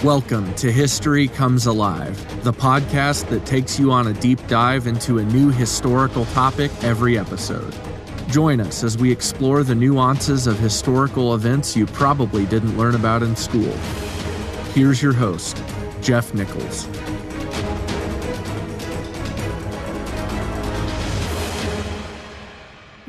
Welcome to History Comes Alive, the podcast that takes you on a deep dive into a new historical topic every episode. Join us as we explore the nuances of historical events you probably didn't learn about in school. Here's your host, Jeff Nichols.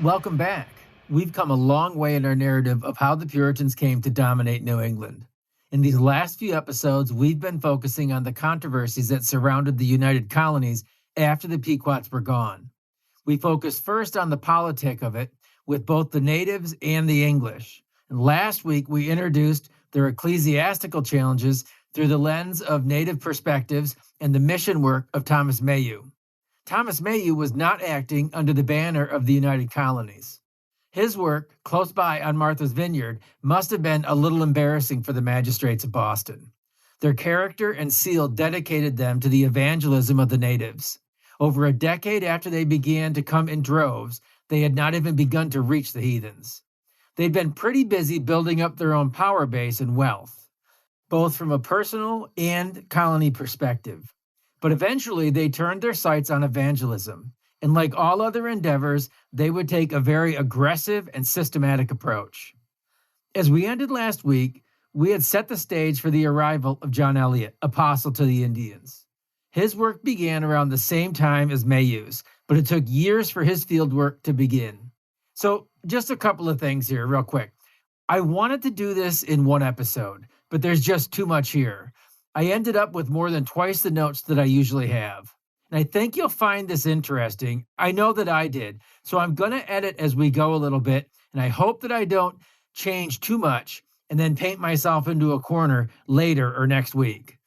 Welcome back. We've come a long way in our narrative of how the Puritans came to dominate New England. In these last few episodes, we've been focusing on the controversies that surrounded the United Colonies after the Pequots were gone. We focused first on the politic of it with both the natives and the English. And last week, we introduced their ecclesiastical challenges through the lens of native perspectives and the mission work of Thomas Mayhew. Thomas Mayhew was not acting under the banner of the United Colonies. His work, close by on Martha's Vineyard, must have been a little embarrassing for the Magistrates of Boston. Their character and seal dedicated them to the evangelism of the natives. Over a decade after they began to come in droves, they had not even begun to reach the heathens. They'd been pretty busy building up their own power base and wealth, both from a personal and colony perspective. But eventually, they turned their sights on evangelism. And like all other endeavors, they would take a very aggressive and systematic approach. As we ended last week, we had set the stage for the arrival of John Elliott, apostle to the Indians. His work began around the same time as Mayhew's, but it took years for his field work to begin. So just a couple of things here real quick. I wanted to do this in one episode, but there's just too much here. I ended up with more than twice the notes that I usually have. And I think you'll find this interesting. I know that I did. So I'm going to edit as we go a little bit. And I hope that I don't change too much and then paint myself into a corner later or next week.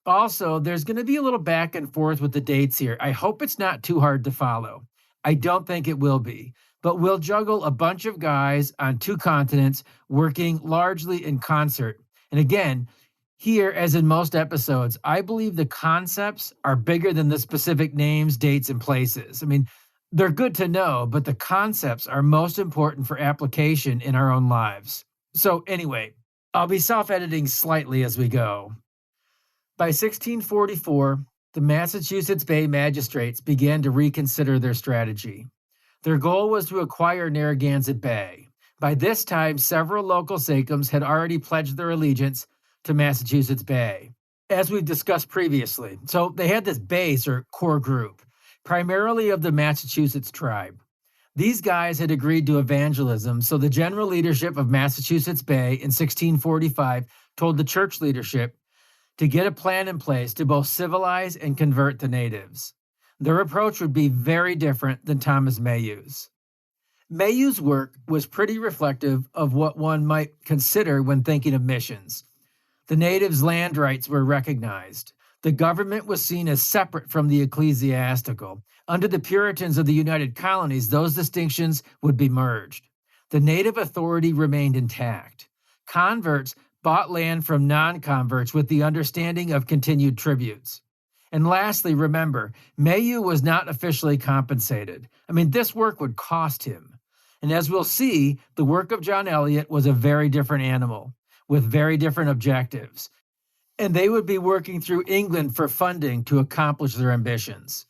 Also, there's going to be a little back and forth with the dates here. I hope it's not too hard to follow. I don't think it will be. But we'll juggle a bunch of guys on two continents working largely in concert. And again, here, as in most episodes, I believe the concepts are bigger than the specific names, dates, and places. I mean, they're good to know, but the concepts are most important for application in our own lives. So anyway, I'll be self-editing slightly as we go. By 1644, the Massachusetts Bay Magistrates began to reconsider their strategy. Their goal was to acquire Narragansett Bay. By this time, several local sachems had already pledged their allegiance to Massachusetts Bay, as we've discussed previously. So they had this base or core group, primarily of the Massachusetts tribe. These guys had agreed to evangelism, so the general leadership of Massachusetts Bay in 1645 told the church leadership to get a plan in place to both civilize and convert the natives. Their approach would be very different than Thomas Mayhew's. Mayhew's work was pretty reflective of what one might consider when thinking of missions. The natives' land rights were recognized. The government was seen as separate from the ecclesiastical. Under the Puritans of the United Colonies, those distinctions would be merged. The native authority remained intact. Converts bought land from non-converts with the understanding of continued tributes. And lastly, remember, Mayhew was not officially compensated. This work would cost him. And as we'll see, the work of John Elliott was a very different animal, with very different objectives. And they would be working through England for funding to accomplish their ambitions.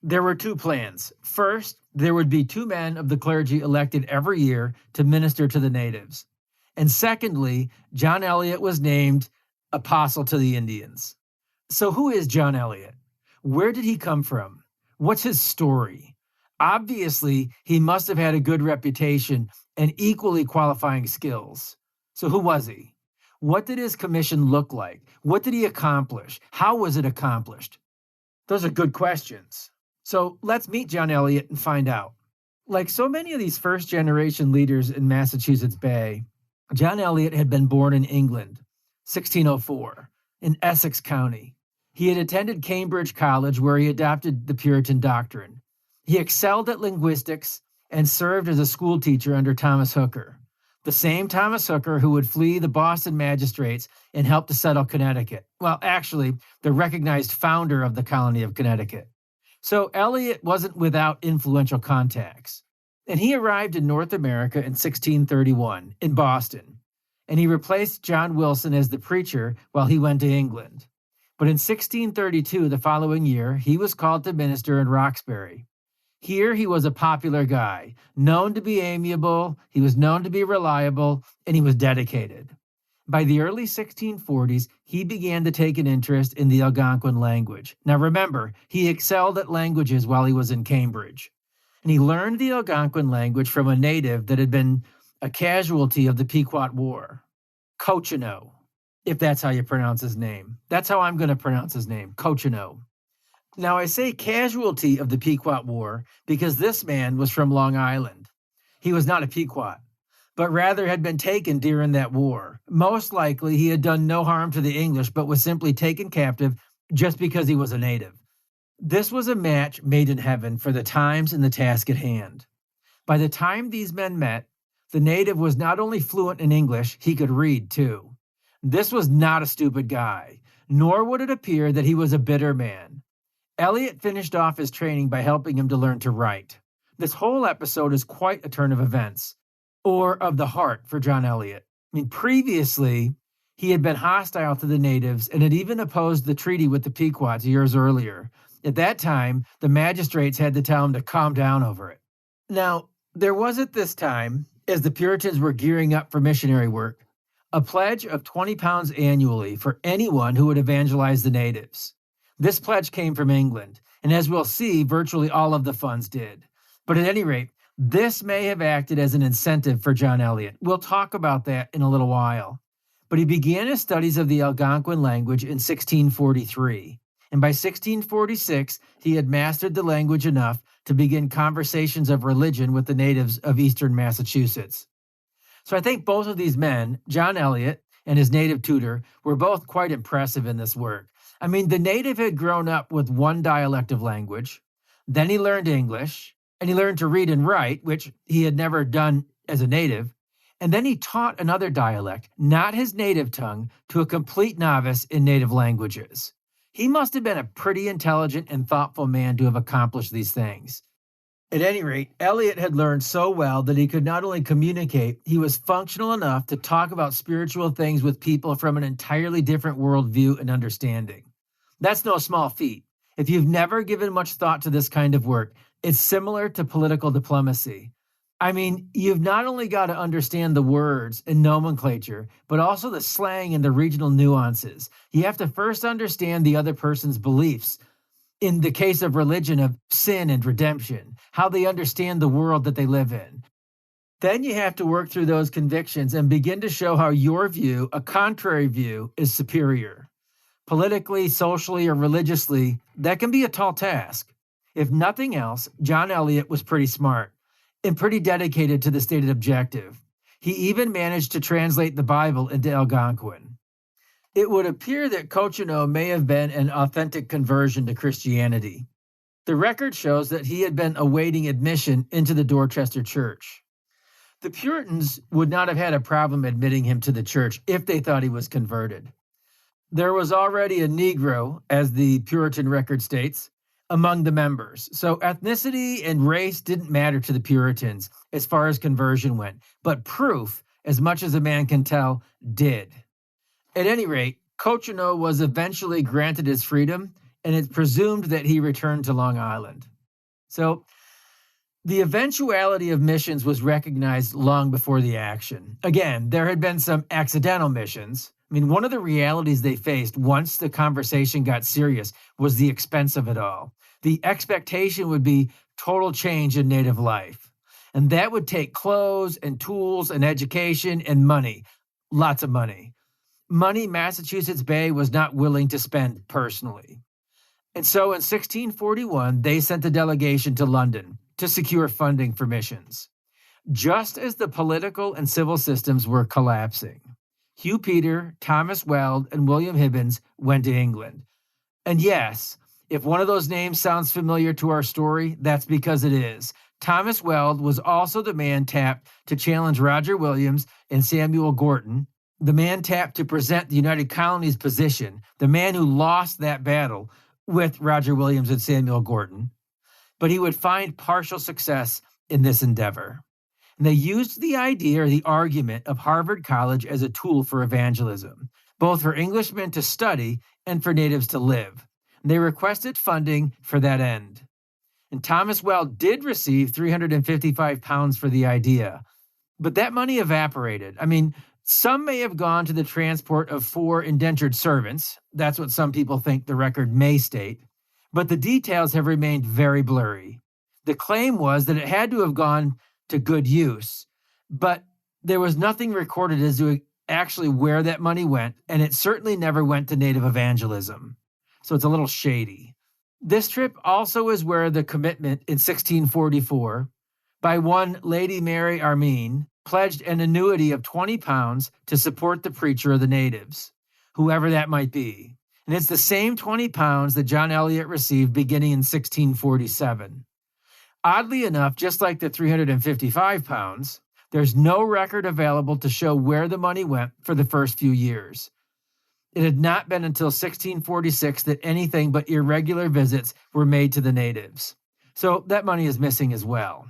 There were two plans. First, there would be 2 men of the clergy elected every year to minister to the natives. And secondly, John Elliott was named apostle to the Indians. So who is John Elliott? Where did he come from? What's his story? Obviously, he must have had a good reputation and equally qualifying skills. So who was he? What did his commission look like? What did he accomplish? How was it accomplished? Those are good questions. So let's meet John Elliott and find out. Like so many of these first-generation leaders in Massachusetts Bay, John Elliott had been born in England, 1604, in Essex County. He had attended Cambridge College, where he adopted the Puritan doctrine. He excelled at linguistics and served as a school teacher under Thomas Hooker, the same Thomas Hooker who would flee the Boston Magistrates and help to settle Connecticut. Well, actually, the recognized founder of the colony of Connecticut. So Elliott wasn't without influential contacts. And he arrived in North America in 1631, in Boston. and he replaced John Wilson as the preacher while he went to England. But in 1632, the following year, he was called to minister in Roxbury. Here he was a popular guy, known to be amiable, he was known to be reliable, and he was dedicated. By the early 1640s, he began to take an interest in the Algonquin language. Now remember, he excelled at languages while he was in Cambridge. And he learned the Algonquin language from a native that had been a casualty of the Pequot War, Cochino, if that's how you pronounce his name. That's how I'm going to pronounce his name, Cochino. Now, I say casualty of the Pequot War because this man was from Long Island. He was not a Pequot, but rather had been taken during that war. Most likely, he had done no harm to the English, but was simply taken captive just because he was a native. This was a match made in heaven for the times and the task at hand. By the time these men met, the native was not only fluent in English, he could read too. This was not a stupid guy, nor would it appear that he was a bitter man. Elliott finished off his training by helping him to learn to write. This whole episode is quite a turn of events, or of the heart for John Elliott. Previously, he had been hostile to the natives and had even opposed the treaty with the Pequots years earlier. At that time, the magistrates had to tell him to calm down over it. Now, there was at this time, as the Puritans were gearing up for missionary work, a pledge of 20 pounds annually for anyone who would evangelize the natives. This pledge came from England, and as we'll see, virtually all of the funds did. But at any rate, this may have acted as an incentive for John Elliott. We'll talk about that in a little while. But he began his studies of the Algonquin language in 1643, and by 1646, he had mastered the language enough to begin conversations of religion with the natives of eastern Massachusetts. So I think both of these men, John Elliott and his native tutor, were both quite impressive in this work. The native had grown up with one dialect of language, then he learned English, and he learned to read and write, which he had never done as a native, and then he taught another dialect, not his native tongue, to a complete novice in native languages. He must have been a pretty intelligent and thoughtful man to have accomplished these things. At any rate, Eliot had learned so well that he could not only communicate, he was functional enough to talk about spiritual things with people from an entirely different worldview and understanding. That's no small feat. If you've never given much thought to this kind of work, it's similar to political diplomacy. You've not only got to understand the words and nomenclature, but also the slang and the regional nuances. You have to first understand the other person's beliefs. In the case of religion, of sin and redemption, how they understand the world that they live in. Then you have to work through those convictions and begin to show how your view, a contrary view, is superior. Politically, socially, or religiously, that can be a tall task. If nothing else, John Elliott was pretty smart and pretty dedicated to the stated objective. He even managed to translate the Bible into Algonquin. It would appear that Cochino may have been an authentic conversion to Christianity. The record shows that he had been awaiting admission into the Dorchester Church. The Puritans would not have had a problem admitting him to the church if they thought he was converted. There was already a Negro, as the Puritan record states, among the members. So ethnicity and race didn't matter to the Puritans as far as conversion went, but proof, as much as a man can tell, did. At any rate, Cochino was eventually granted his freedom, and it's presumed that he returned to Long Island. So the eventuality of missions was recognized long before the action. Again, there had been some accidental missions. One of the realities they faced once the conversation got serious was the expense of it all. The expectation would be total change in native life. And that would take clothes and tools and education and money. Lots of money. Money Massachusetts Bay was not willing to spend personally. And so in 1641, they sent a delegation to London to secure funding for missions. Just as the political and civil systems were collapsing, Hugh Peter, Thomas Weld, and William Hibbins went to England. And yes, if one of those names sounds familiar to our story, that's because it is. Thomas Weld was also the man tapped to challenge Roger Williams and Samuel Gorton, the man tapped to present the United Colonies' position, the man who lost that battle with Roger Williams and Samuel Gorton. But he would find partial success in this endeavor. And they used the idea or the argument of Harvard College as a tool for evangelism, both for Englishmen to study and for natives to live. And they requested funding for that end. And Thomas Well did receive 355 pounds for the idea, but that money evaporated. I mean, some may have gone to the transport of 4 indentured servants. That's what some people think the record may state. But the details have remained very blurry. The claim was that it had to have gone to good use, but there was nothing recorded as to actually where that money went, and it certainly never went to native evangelism. So it's a little shady. This trip also is where the commitment in 1644 by one Lady Mary Armine pledged an annuity of 20 pounds to support the preacher of the natives, whoever that might be. And it's the same 20 pounds that John Elliott received beginning in 1647. Oddly enough, just like the 355 pounds, there's no record available to show where the money went for the first few years. It had not been until 1646 that anything but irregular visits were made to the natives. So that money is missing as well.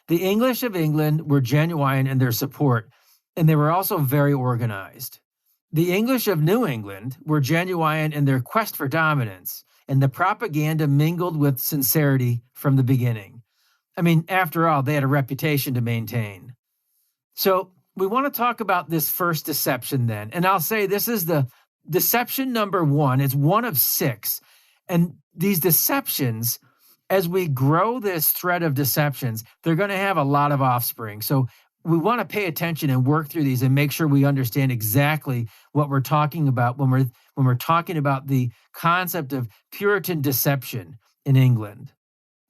The English of England were genuine in their support, and they were also very organized. The English of New England were genuine in their quest for dominance, and the propaganda mingled with sincerity from the beginning. I mean, after all, they had a reputation to maintain. So we want to talk about this first deception then. And I'll say this is the deception number 1. It's one of 6. And these deceptions, as we grow this thread of deceptions, they're going to have a lot of offspring. So we want to pay attention and work through these and make sure we understand exactly what we're talking about when we're talking about the concept of Puritan deception in England.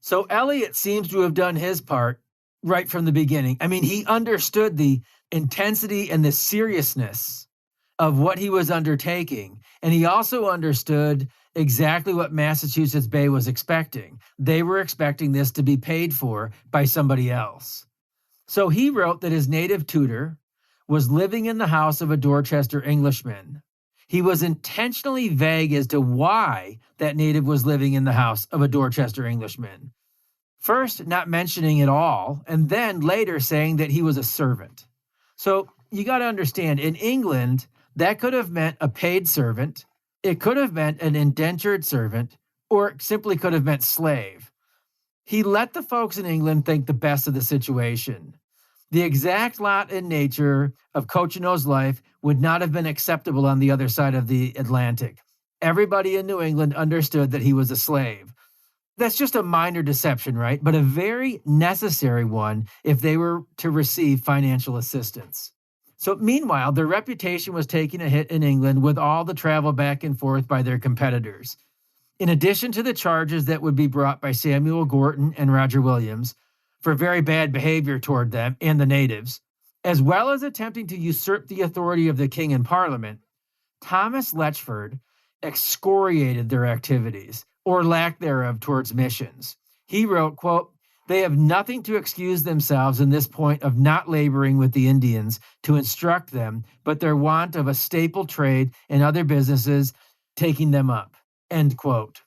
So Elliott seems to have done his part right from the beginning. I mean, he understood the intensity and the seriousness of what he was undertaking. And he also understood exactly what Massachusetts Bay was expecting. They were expecting this to be paid for by somebody else. So he wrote that his native tutor was living in the house of a Dorchester Englishman. He was intentionally vague as to why that native was living in the house of a Dorchester Englishman. First, not mentioning it all, and then later saying that he was a servant. So you got to understand, in England, that could have meant a paid servant, it could have meant an indentured servant, or it simply could have meant slave. He let the folks in England think the best of the situation. The exact lot and nature of Cochino's life would not have been acceptable on the other side of the Atlantic. Everybody in New England understood that he was a slave. That's just a minor deception, right? But a very necessary one if they were to receive financial assistance. So meanwhile, their reputation was taking a hit in England with all the travel back and forth by their competitors. In addition to the charges that would be brought by Samuel Gorton and Roger Williams for very bad behavior toward them and the natives, as well as attempting to usurp the authority of the king and parliament, Thomas Letchford excoriated their activities, or lack thereof, towards missions. He wrote, quote, "They have nothing to excuse themselves in this point of not laboring with the Indians to instruct them, but their want of a staple trade and other businesses taking them up," end quote.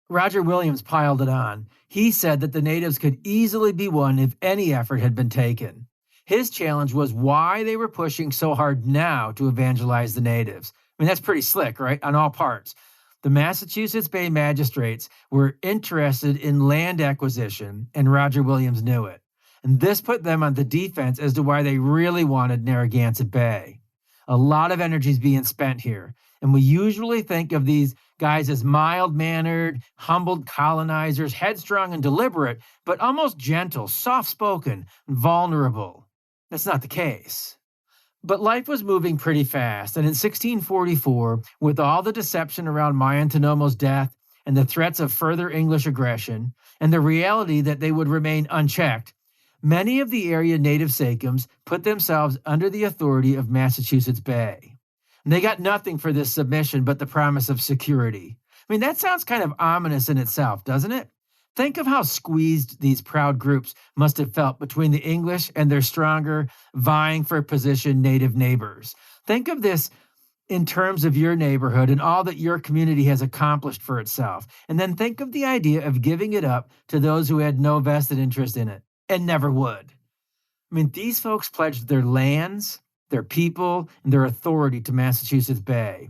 Roger Williams piled it on. He said that the natives could easily be won if any effort had been taken. His challenge was why they were pushing so hard now to evangelize the natives. I mean, that's pretty slick, right? On all parts. The Massachusetts Bay Magistrates were interested in land acquisition, and Roger Williams knew it. And this put them on the defense as to why they really wanted Narragansett Bay. A lot of energy is being spent here, and we usually think of these guys as mild-mannered, humbled colonizers, headstrong and deliberate, but almost gentle, soft-spoken, and vulnerable. That's not the case. But life was moving pretty fast, and in 1644, with all the deception around Mayantonomo's death and the threats of further English aggression, and the reality that they would remain unchecked, many of the area native sachems put themselves under the authority of Massachusetts Bay. And they got nothing for this submission but the promise of security. I mean, that sounds kind of ominous in itself, doesn't it? Think of how squeezed these proud groups must have felt between the English and their stronger, vying for position native neighbors. Think of this in terms of your neighborhood and all that your community has accomplished for itself. And then think of the idea of giving it up to those who had no vested interest in it and never would. I mean, these folks pledged their lands, their people, and their authority to Massachusetts Bay,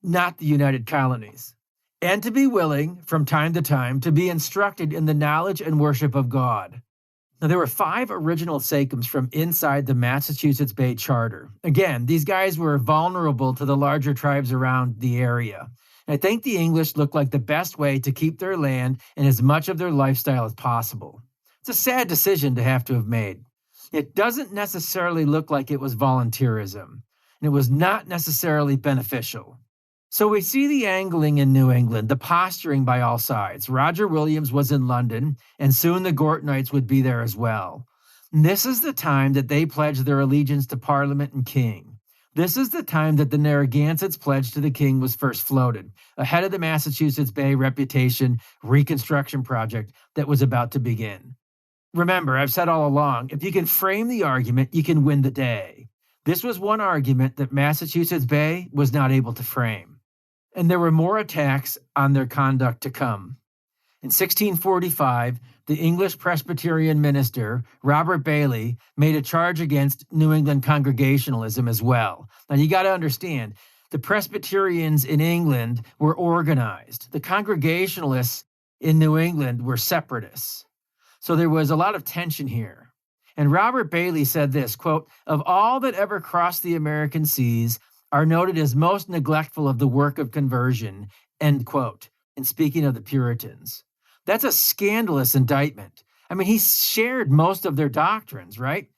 not the United Colonies, and to be willing, from time to time, to be instructed in the knowledge and worship of God. Now, there were 5 original sachems from inside the Massachusetts Bay Charter. Again, these guys were vulnerable to the larger tribes around the area. And I think the English looked like the best way to keep their land and as much of their lifestyle as possible. It's a sad decision to have made. It doesn't necessarily look like it was volunteerism, and it was not necessarily beneficial. So we see the angling in New England, the posturing by all sides. Roger Williams was in London, and soon the Gortonites would be there as well. And this is the time that they pledged their allegiance to Parliament and King. This is the time that the Narragansett's pledge to the King was first floated, ahead of the Massachusetts Bay Reputation Reconstruction project that was about to begin. Remember, I've said all along, if you can frame the argument, you can win the day. This was one argument that Massachusetts Bay was not able to frame. And there were more attacks on their conduct to come. In 1645, the English Presbyterian minister, Robert Bailey, made a charge against New England Congregationalism as well. Now, you got to understand, the Presbyterians in England were organized. The Congregationalists in New England were separatists. So there was a lot of tension here. And Robert Bailey said this, quote, "Of all that ever crossed the American seas, are noted as most neglectful of the work of conversion," end quote, and speaking of the Puritans. That's a scandalous indictment. I mean, he shared most of their doctrines, right?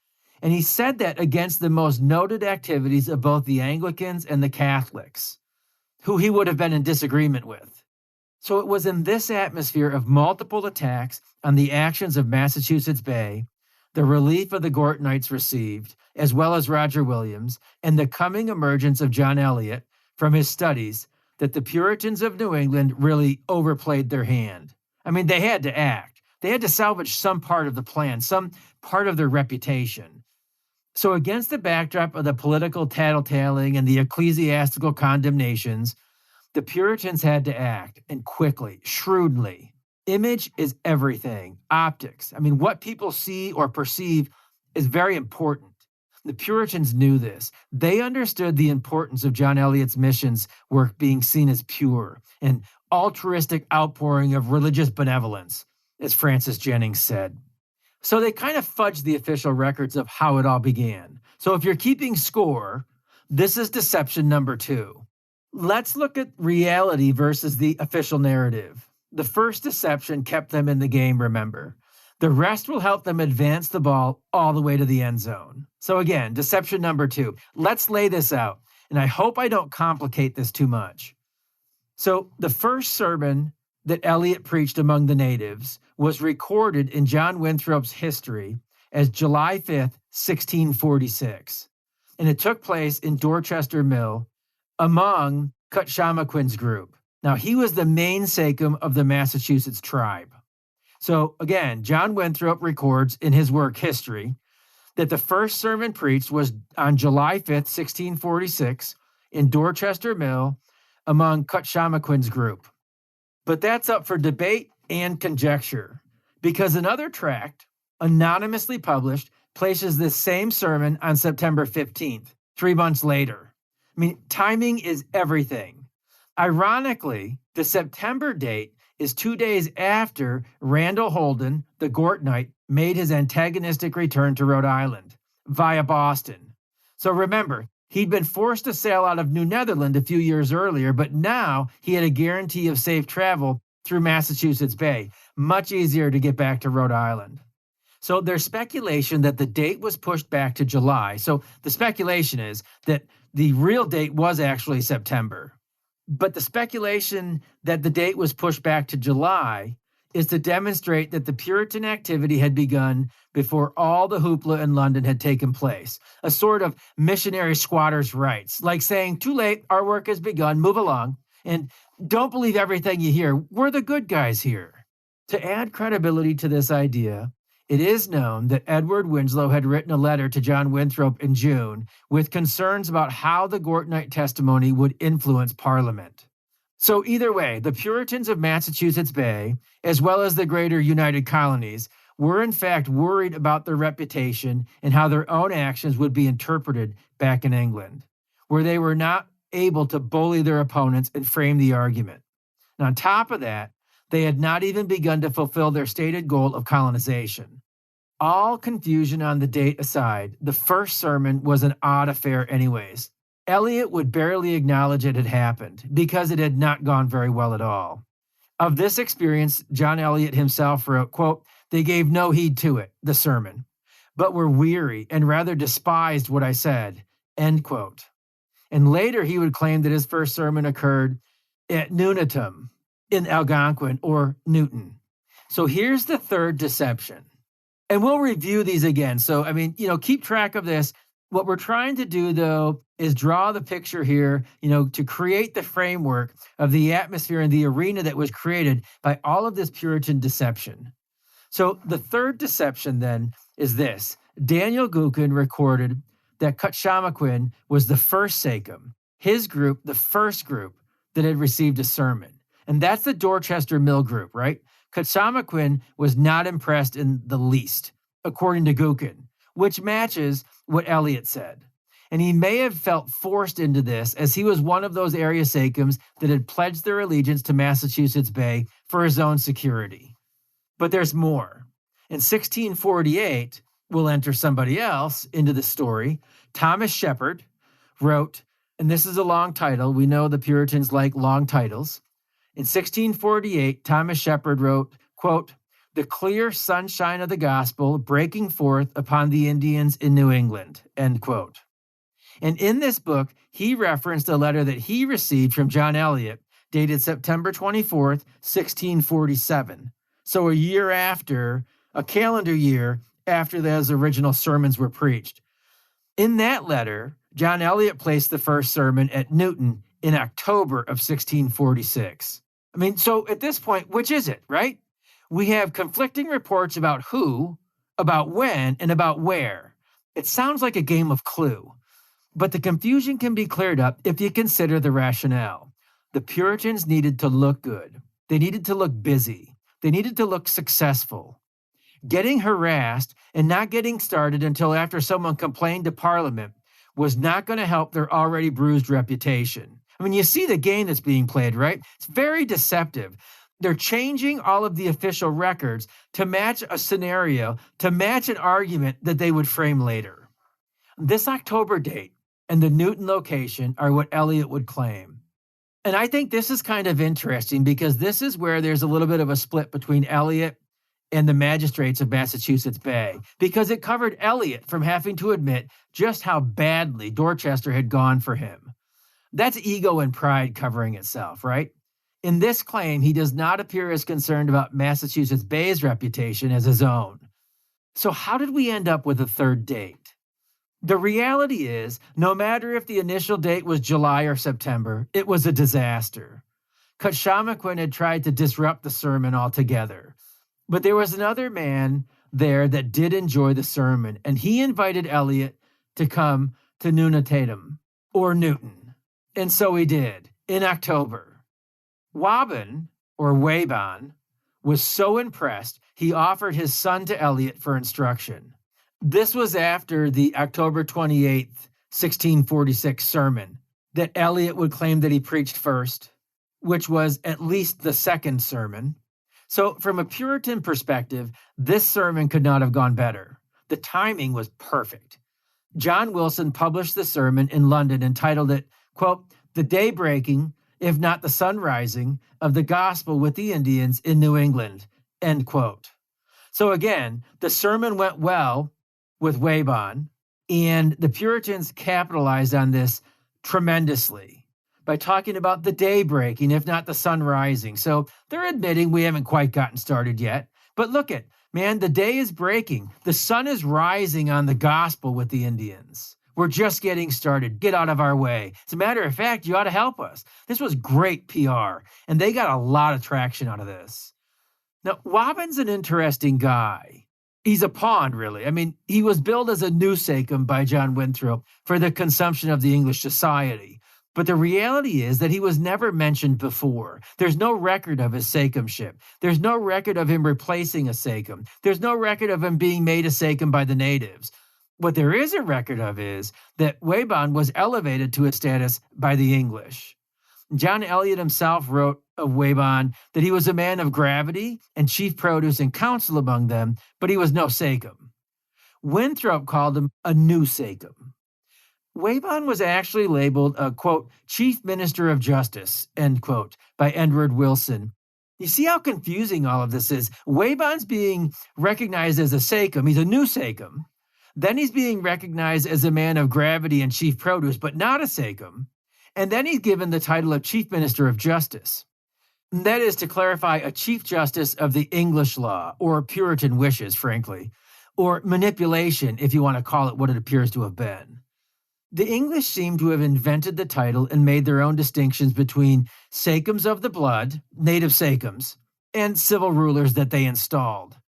And he said that against the most noted activities of both the Anglicans and the Catholics, who he would have been in disagreement with. So it was in this atmosphere of multiple attacks on the actions of Massachusetts Bay, the relief of the Gortonites received, as well as Roger Williams, and the coming emergence of John Elliott from his studies, that the Puritans of New England really overplayed their hand. I mean, they had to act. They had to salvage some part of the plan, some part of their reputation. So against the backdrop of the political tattletaling and the ecclesiastical condemnations, the Puritans had to act, and quickly, shrewdly. Image is everything. Optics. I mean, what people see or perceive is very important. The Puritans knew this. They understood the importance of John Elliott's missions work being seen as pure, an altruistic outpouring of religious benevolence, as Francis Jennings said. So they kind of fudged the official records of how it all began. So if you're keeping score, this is deception number 2. Let's look at reality versus the official narrative. The first deception kept them in the game, remember. The rest will help them advance the ball all the way to the end zone. So again, deception number 2. Let's lay this out, and I hope I don't complicate this too much. So the first sermon that Elliott preached among the natives was recorded in John Winthrop's history as July 5th, 1646. And it took place in Dorchester Mill among Cutshamaquin's group. Now, he was the main sachem of the Massachusetts tribe. So again, John Winthrop records in his work History that the first sermon preached was on July 5th, 1646 in Dorchester Mill among Cutshamaquin's group. But that's up for debate and conjecture, because another tract, anonymously published, places this same sermon on September 15th, 3 months later. I mean, timing is everything. Ironically, the September date is 2 days after Randall Holden, the Gortonite, made his antagonistic return to Rhode Island via Boston. So remember, he'd been forced to sail out of New Netherland a few years earlier, but now he had a guarantee of safe travel through Massachusetts Bay. Much easier to get back to Rhode Island. So there's speculation that the date was pushed back to July. So the speculation is that the real date was actually September. But the speculation that the date was pushed back to July is to demonstrate that the Puritan activity had begun before all the hoopla in London had taken place, a sort of missionary squatters' rights, like saying, too late, our work has begun, move along, and don't believe everything you hear, we're the good guys here. To add credibility to this idea, it is known that Edward Winslow had written a letter to John Winthrop in June with concerns about how the Gortonite testimony would influence Parliament. So either way, the Puritans of Massachusetts Bay, as well as the greater United Colonies, were in fact worried about their reputation and how their own actions would be interpreted back in England, where they were not able to bully their opponents and frame the argument. And on top of that, they had not even begun to fulfill their stated goal of colonization. All confusion on the date aside, the first sermon was an odd affair anyways. Elliott would barely acknowledge it had happened because it had not gone very well at all. Of this experience, John Elliott himself wrote, quote, "They gave no heed to it," the sermon, "but were weary and rather despised what I said," end quote. And later he would claim that his first sermon occurred at Nuneaton in Algonquin or Newton. So here's the third deception. And we'll review these again. So, keep track of this. What we're trying to do, though, is draw the picture here, to create the framework of the atmosphere and the arena that was created by all of this Puritan deception. So the third deception, then, is this. Daniel Gookin recorded that Cutshamaquin was the first sachem, his group, the first group that had received a sermon. And that's the Dorchester Mill group, right? Cutshamaquin was not impressed in the least, according to Gookin, which matches what Elliott said. And he may have felt forced into this as he was one of those area sachems that had pledged their allegiance to Massachusetts Bay for his own security. But there's more. In 1648, we'll enter somebody else into the story. Thomas Shepard wrote, and this is a long title. We know the Puritans like long titles. In 1648, Thomas Shepard wrote, quote, "The clear sunshine of the gospel breaking forth upon the Indians in New England," end quote. And in this book, he referenced a letter that he received from John Elliott, dated September 24th, 1647. So a calendar year after those original sermons were preached. In that letter, John Elliott placed the first sermon at Newton in October of 1646. So at this point, which is it, right? We have conflicting reports about who, about when, and about where. It sounds like a game of Clue. But the confusion can be cleared up if you consider the rationale. The Puritans needed to look good. They needed to look busy. They needed to look successful. Getting harassed and not getting started until after someone complained to Parliament was not going to help their already bruised reputation. You see the game that's being played, right? It's very deceptive. They're changing all of the official records to match a scenario, to match an argument that they would frame later. This October date and the Newton location are what Elliott would claim. And I think this is kind of interesting because this is where there's a little bit of a split between Elliott and the Magistrates of Massachusetts Bay, because it covered Elliott from having to admit just how badly Dorchester had gone for him. That's ego and pride covering itself, right? In this claim, he does not appear as concerned about Massachusetts Bay's reputation as his own. So how did we end up with a third date? The reality is, no matter if the initial date was July or September, it was a disaster. Cutshamaquin had tried to disrupt the sermon altogether. But there was another man there that did enjoy the sermon, and he invited Elliott to come to Nuneaton, or Newton. And so he did, in October. Wabun, or Wabon, was so impressed, he offered his son to Elliott for instruction. This was after the October 28th, 1646 sermon that Elliott would claim that he preached first, which was at least the second sermon. So from a Puritan perspective, this sermon could not have gone better. The timing was perfect. John Wilson published the sermon in London, entitled it, quote, "The day breaking, if not the sun rising, of the gospel with the Indians in New England," end quote. So again, the sermon went well with Wabon, and the Puritans capitalized on this tremendously by talking about the day breaking, if not the sun rising. So they're admitting we haven't quite gotten started yet. But look at, man, the day is breaking. The sun is rising on the gospel with the Indians. We're just getting started. Get out of our way. As a matter of fact, you ought to help us. This was great PR, and they got a lot of traction out of this. Now, Wabon's an interesting guy. He's a pawn, really. He was billed as a new sachem by John Winthrop for the consumption of the English society. But the reality is that he was never mentioned before. There's no record of his sacumship. There's no record of him replacing a sacum. There's no record of him being made a sacum by the natives. What there is a record of is that Wayban was elevated to his status by the English. John Elliott himself wrote of Wayban that he was a man of gravity and chief produce and counsel among them, but he was no sacum. Winthrop called him a new sacum. Wayban was actually labeled a, quote, chief minister of justice, end quote, by Edward Wilson. You see how confusing all of this is? Wayban's being recognized as a sacum. He's a new sacum. Then he's being recognized as a man of gravity and chief produce, but not a sacum. And then he's given the title of chief minister of justice. And that is, to clarify, a chief justice of the English law, or Puritan wishes, frankly, or manipulation, if you want to call it what it appears to have been. The English seem to have invented the title and made their own distinctions between sacums of the blood, native sacums, and civil rulers that they installed,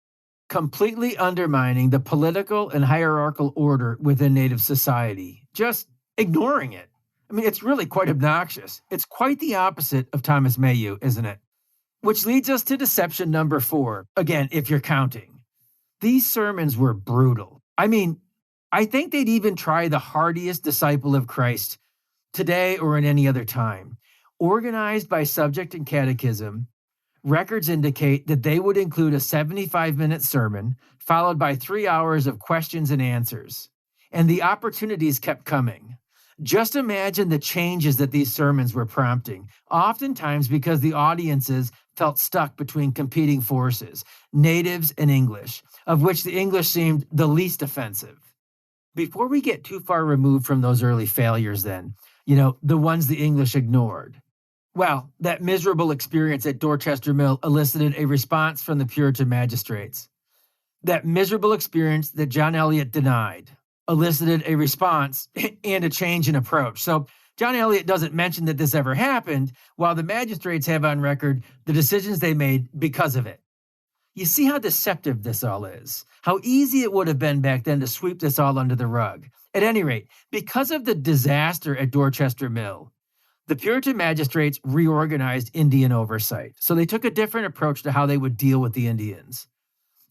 completely undermining the political and hierarchical order within native society, just ignoring it. I mean, it's really quite obnoxious. It's quite the opposite of Thomas Mayhew, isn't it? Which leads us to deception number 4, again, if you're counting. These sermons were brutal. I mean, I think they'd even try the hardiest disciple of Christ today or in any other time. Organized by subject and catechism, records indicate that they would include a 75-minute sermon followed by 3 hours of questions and answers. And the opportunities kept coming. Just imagine the changes that these sermons were prompting, oftentimes because the audiences felt stuck between competing forces, natives and English, of which the English seemed the least offensive. Before we get too far removed from those early failures then, the ones the English ignored, well, that miserable experience at Dorchester Mill elicited a response from the Puritan magistrates. That miserable experience that John Elliott denied elicited a response and a change in approach. So John Elliott doesn't mention that this ever happened, while the magistrates have on record the decisions they made because of it. You see how deceptive this all is, how easy it would have been back then to sweep this all under the rug. At any rate, because of the disaster at Dorchester Mill, the Puritan magistrates reorganized Indian oversight. So they took a different approach to how they would deal with the Indians.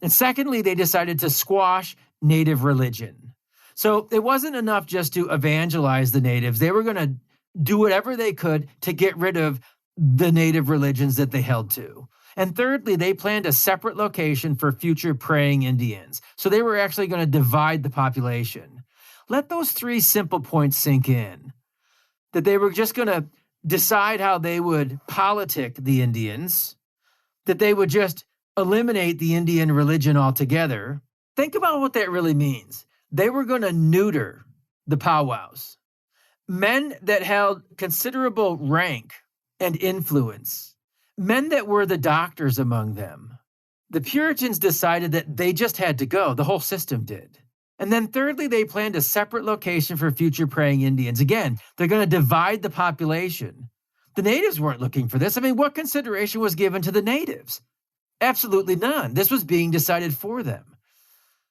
And secondly, they decided to squash native religion. So it wasn't enough just to evangelize the natives. They were going to do whatever they could to get rid of the native religions that they held to. And thirdly, they planned a separate location for future praying Indians. So they were actually going to divide the population. Let those 3 simple points sink in. That they were just going to decide how they would politic the Indians, that they would just eliminate the Indian religion altogether. Think about what that really means. They were going to neuter the powwows. Men that held considerable rank and influence. Men that were the doctors among them. The Puritans decided that they just had to go. The whole system did. And then thirdly, they planned a separate location for future praying Indians. Again, they're going to divide the population. The natives weren't looking for this. I mean, what consideration was given to the natives? Absolutely none. This was being decided for them.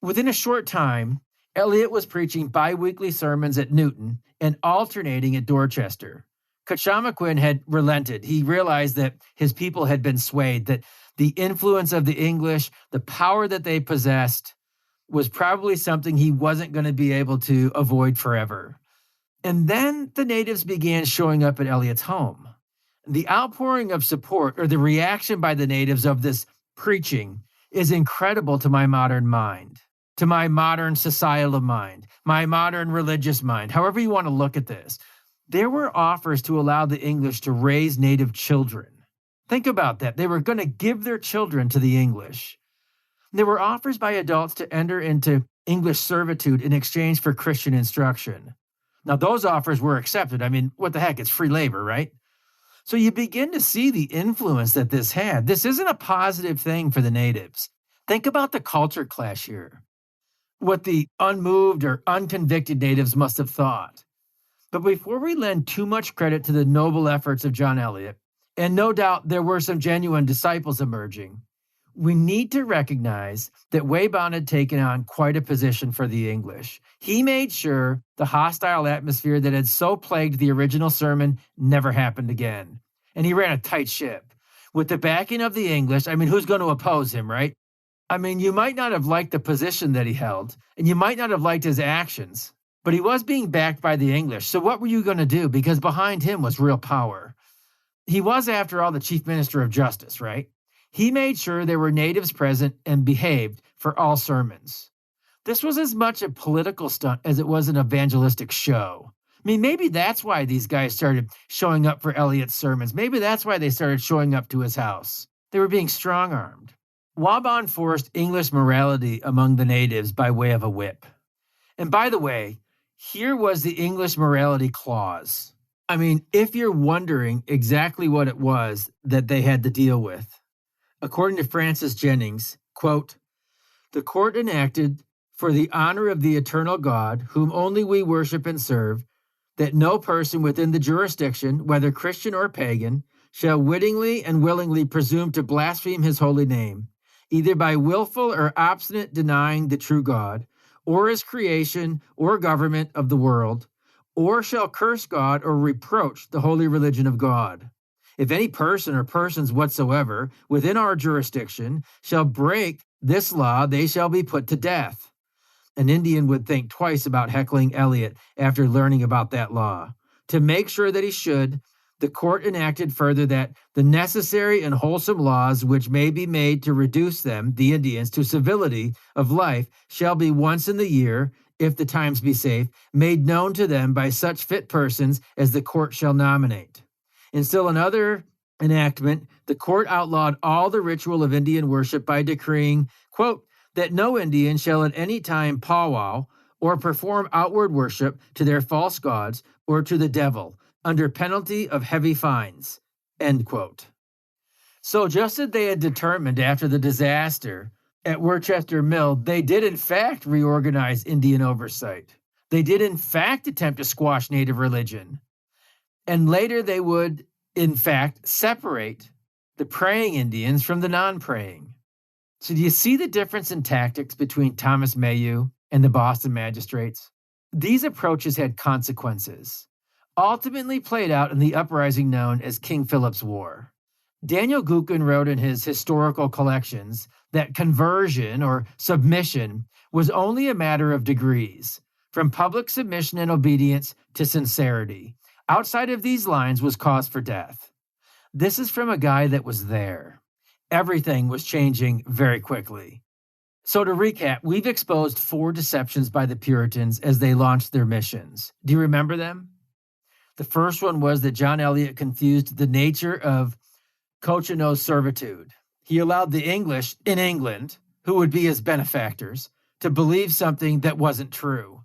Within a short time, Elliott was preaching bi-weekly sermons at Newton and alternating at Dorchester. Conshomaquin had relented. He realized that his people had been swayed, that the influence of the English, the power that they possessed, was probably something he wasn't going to be able to avoid forever. And then the natives began showing up at Elliott's home. The outpouring of support, or the reaction by the natives of this preaching, is incredible to my modern mind, to my modern societal mind, my modern religious mind, however you want to look at this. There were offers to allow the English to raise native children. Think about that. They were going to give their children to the English. There were offers by adults to enter into English servitude in exchange for Christian instruction. Now, those offers were accepted. I mean, what the heck? It's free labor, right? So you begin to see the influence that this had. This isn't a positive thing for the natives. Think about the culture clash here. What the unmoved or unconvicted natives must have thought. But before we lend too much credit to the noble efforts of John Elliott, and no doubt there were some genuine disciples emerging, We need to recognize that Wayborn had taken on quite a position for the English. He made sure the hostile atmosphere that had so plagued the original sermon never happened again. And he ran a tight ship. With the backing of the English, who's going to oppose him, right? You might not have liked the position that he held, and you might not have liked his actions, but he was being backed by the English. So what were you going to do? Because behind him was real power. He was, after all, the chief minister of justice, right? He made sure there were natives present and behaved for all sermons. This was as much a political stunt as it was an evangelistic show. Maybe that's why these guys started showing up for Elliott's sermons. Maybe that's why they started showing up to his house. They were being strong-armed. Wayborn forced English morality among the natives by way of a whip. And by the way, here was the English morality clause. If you're wondering exactly what it was that they had to deal with, according to Francis Jennings, quote, "The court enacted for the honor of the eternal God, whom only we worship and serve, that no person within the jurisdiction, whether Christian or pagan, shall wittingly and willingly presume to blaspheme his holy name, either by willful or obstinate denying the true God, or his creation or government of the world, or shall curse God or reproach the holy religion of God. If any person or persons whatsoever within our jurisdiction shall break this law, they shall be put to death." An Indian would think twice about heckling Eliot after learning about that law. To make sure that he should, the court enacted further that the necessary and wholesome laws which may be made to reduce them, the Indians, to civility of life shall be once in the year, if the times be safe, made known to them by such fit persons as the court shall nominate. In still another enactment, the court outlawed all the ritual of Indian worship by decreeing, quote, "that no Indian shall at any time powwow or perform outward worship to their false gods or to the devil, under penalty of heavy fines," end quote. So just as they had determined after the disaster at Worcester Mill, they did in fact reorganize Indian oversight. They did in fact attempt to squash native religion. And later they would, in fact, separate the praying Indians from the non-praying. So do you see the difference in tactics between Thomas Mayhew and the Boston Magistrates? These approaches had consequences, ultimately played out in the uprising known as King Philip's War. Daniel Gookin wrote in his historical collections that conversion or submission was only a matter of degrees, from public submission and obedience to sincerity. Outside of these lines was cause for death. This is from a guy that was there. Everything was changing very quickly. So to recap, we've exposed 4 deceptions by the Puritans as they launched their missions. Do you remember them? The first one was that John Elliott confused the nature of cochineal servitude. He allowed the English in England, who would be his benefactors, to believe something that wasn't true.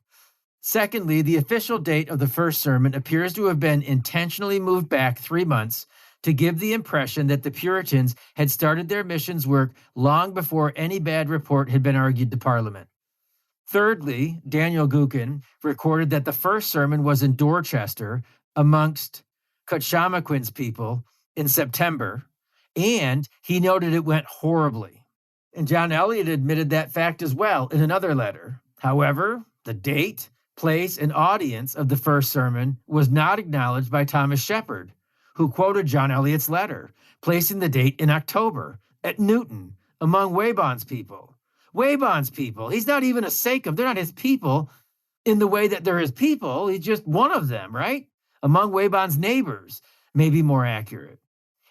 Secondly, the official date of the first sermon appears to have been intentionally moved back 3 months to give the impression that the Puritans had started their missions work long before any bad report had been argued to Parliament. Thirdly, Daniel Gookin recorded that the first sermon was in Dorchester amongst Cutshamaquin's people in September, and he noted it went horribly. And John Elliott admitted that fact as well in another letter. However, the date, place, and audience of the first sermon was not acknowledged by Thomas Shepard, who quoted John Elliott's letter, placing the date in October at Newton among Wayborn's people. Wayborn's people. He's not even a Sachem. They're not his people in the way that they're his people. He's just one of them, right? Among Wayborn's neighbors, maybe more accurate.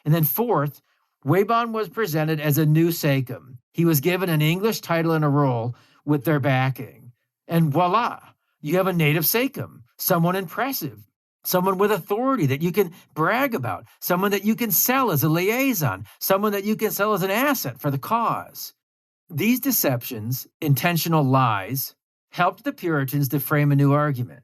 And then fourth, Wayborn was presented as a new Sachem. He was given an English title and a role with their backing. And voila, you have a native Sachem, someone impressive, someone with authority that you can brag about, someone that you can sell as a liaison, someone that you can sell as an asset for the cause. These deceptions, intentional lies, helped the Puritans to frame a new argument.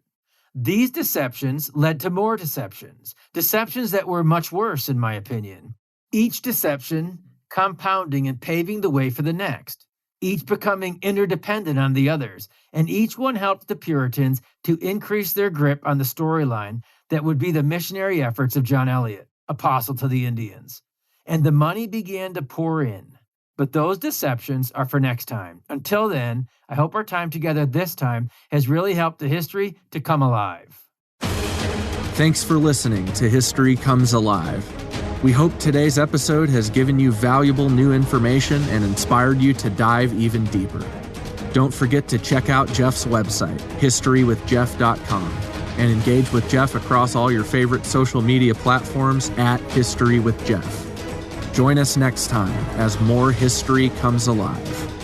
These deceptions led to more deceptions, deceptions that were much worse, in my opinion. Each deception compounding and paving the way for the next, each becoming interdependent on the others, and each one helped the Puritans to increase their grip on the storyline that would be the missionary efforts of John Elliott, apostle to the Indians. And the money began to pour in. But those deceptions are for next time. Until then, I hope our time together this time has really helped the history to come alive. Thanks for listening to History Comes Alive. We hope today's episode has given you valuable new information and inspired you to dive even deeper. Don't forget to check out Jeff's website, historywithjeff.com, and engage with Jeff across all your favorite social media platforms at History with Jeff. Join us next time as more history comes alive.